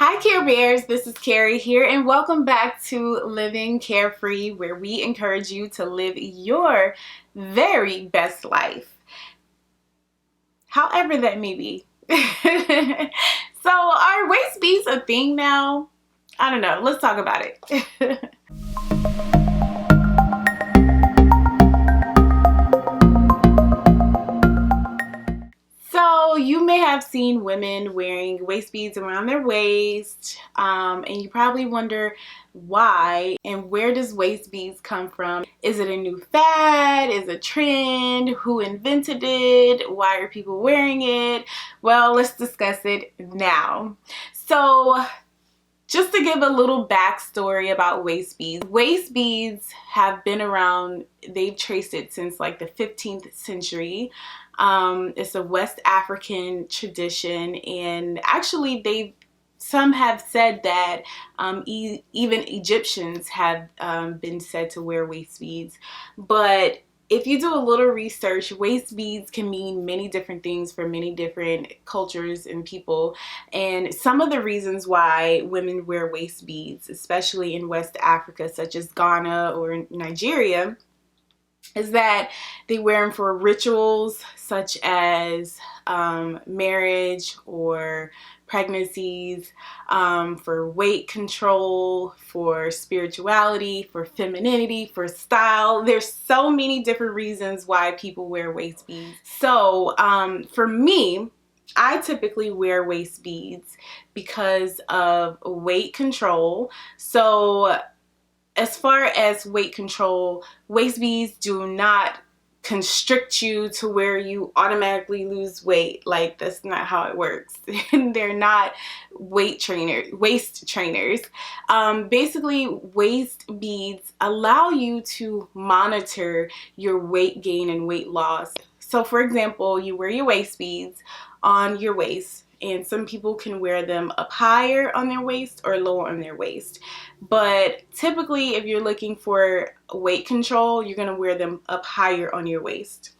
Hi Care Bears, this is Carrie here and welcome back to Living Carefree, where we encourage you to live your very best life, however that may be. So are waist beads a thing now? I don't know, let's talk about it. So you may have seen women wearing waist beads around their waist, and you probably wonder why and where does waist beads come from? Is it a new fad? Is it a trend? Who invented it? Why are people wearing it? Well, let's discuss it now. So just to give a little backstory about waist beads have been around, they've traced it since like the 15th century. It's a West African tradition, and actually some have said that even Egyptians have been said to wear waist beads. But if you do a little research, waist beads can mean many different things for many different cultures and people. And some of the reasons why women wear waist beads, especially in West Africa, such as Ghana or Nigeria, is that they wear them for rituals such as marriage or pregnancies, for weight control, for spirituality, for femininity, for style. There's so many different reasons why people wear waist beads. So for me, I typically wear waist beads because of weight control. So as far as weight control, waist beads do not constrict you to where you automatically lose weight. Like, that's not how it works. They're not waist trainers. Basically, waist beads allow you to monitor your weight gain and weight loss. So for example, you wear your waist beads on your waist, and some people can wear them up higher on their waist or lower on their waist. But typically, if you're looking for weight control, you're gonna wear them up higher on your waist.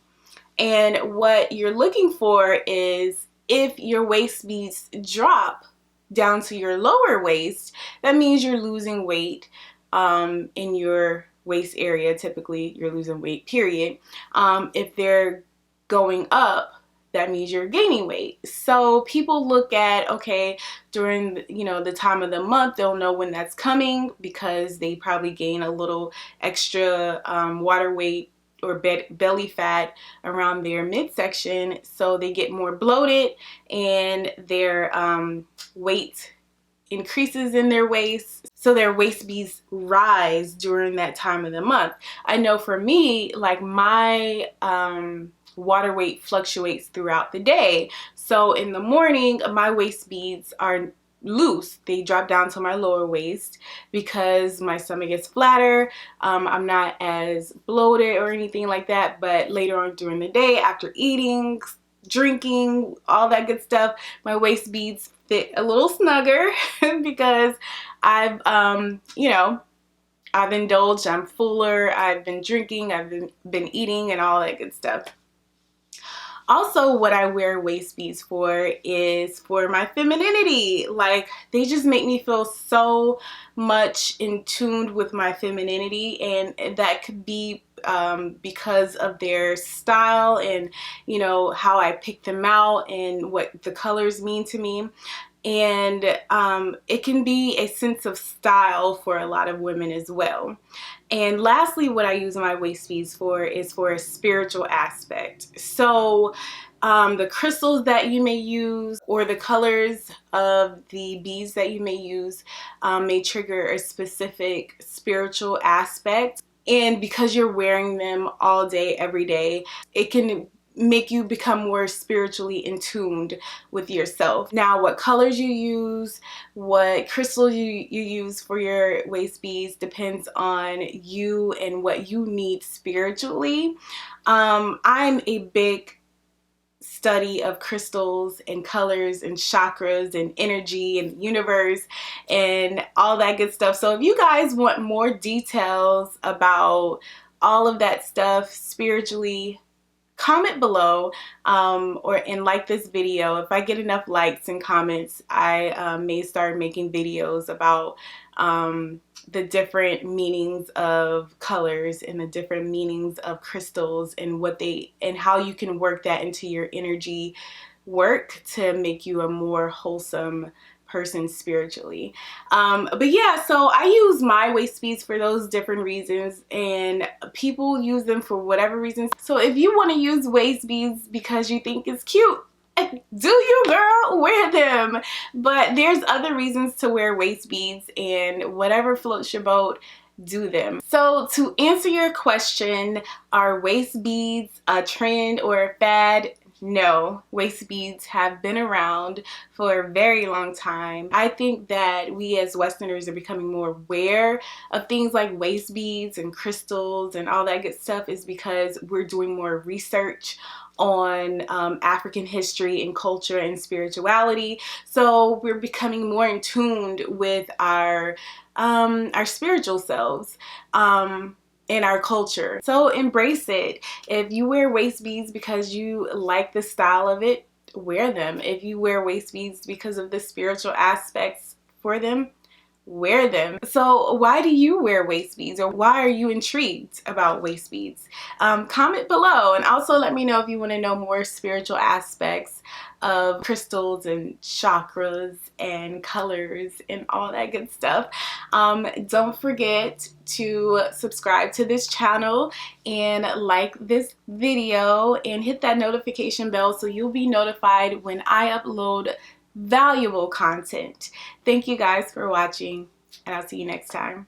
And what you're looking for is, if your waist beads drop down to your lower waist, that means you're losing weight in your waist area. Typically, you're losing weight, period. If they're going up, that means you're gaining weight. So people look at, okay, during the time of the month, they'll know when that's coming because they probably gain a little extra water weight or belly fat around their midsection, so they get more bloated and their weight increases in their waist, so their waist beads rise during that time of the month. I know for me, like, my water weight fluctuates throughout the day. So in the morning, my waist beads are loose. They drop down to my lower waist because my stomach gets flatter. I'm not as bloated or anything like that. But later on during the day, after eating, drinking, all that good stuff, my waist beads fit a little snugger because I've I've indulged, I'm fuller, I've been drinking, I've been eating and all that good stuff. Also, what I wear waist beads for is for my femininity. Like, they just make me feel so much in tune with my femininity, and that could be because of their style and how I pick them out and what the colors mean to me. And it can be a sense of style for a lot of women as well. And lastly, what I use my waist beads for is for a spiritual aspect. So the crystals that you may use or the colors of the beads that you may use may trigger a specific spiritual aspect. And because you're wearing them all day, every day, it can make you become more spiritually in tuned with yourself. Now, what colors you use, what crystals you use for your waist beads depends on you and what you need spiritually. I'm a big study of crystals and colors and chakras and energy and universe and all that good stuff. So if you guys want more details about all of that stuff spiritually, comment below and like this video. If I get enough likes and comments, I may start making videos about the different meanings of colors and the different meanings of crystals and how you can work that into your energy work to make you a more wholesome person spiritually. But yeah, so I use my waist beads for those different reasons, and people use them for whatever reasons. So if you want to use waist beads because you think it's cute, do you, girl, wear them. But there's other reasons to wear waist beads, and whatever floats your boat, do them. So to answer your question, are waist beads a trend or a fad? No, waist beads have been around for a very long time. I think that we as Westerners are becoming more aware of things like waist beads and crystals and all that good stuff is because we're doing more research on African history and culture and spirituality. So we're becoming more in tune with our spiritual selves. In our culture. So embrace it. If you wear waist beads because you like the style of it, wear them. If you wear waist beads because of the spiritual aspects for them, wear them. So why do you wear waist beads, or why are you intrigued about waist beads? Comment below, and also let me know if you want to know more spiritual aspects of crystals and chakras and colors and all that good stuff. Don't forget to subscribe to this channel and like this video and hit that notification bell so you'll be notified when I upload valuable content. Thank you guys for watching, and I'll see you next time.